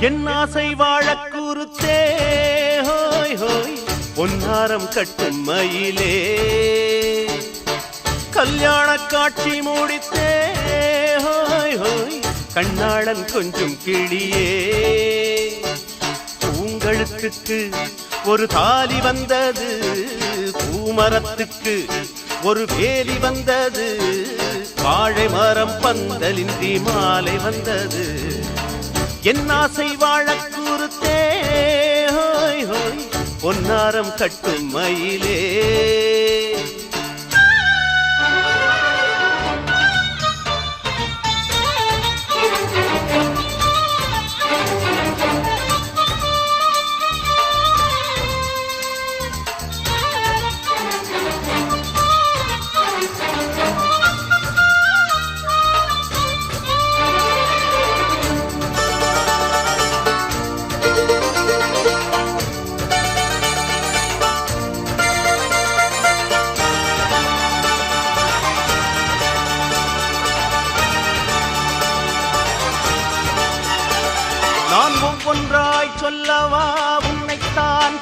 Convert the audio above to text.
என் ஆசை வாழக் குறுத்தே ஹோய் ஹோய் பொன்னாரம் கட்டும் மயிலே கல்யாண காட்சி முடித்தே ஹோய் ஹோய் கண்ணாளன் கொஞ்சம் கிளியே பூங்கழுத்துக்கு ஒரு தாலி வந்தது பூமரத்துக்கு ஒரு வேலி வந்தது வாழை மரம் பந்தலின்றி மாலை வந்தது என் ஆசை வாழக் குறுத்தே ஹோய் ஹோய் பொன்னாரம் கட்டும் மயிலே நான் ஒவ்வொன்றாய் சொல்லவா உன்னைத்தான்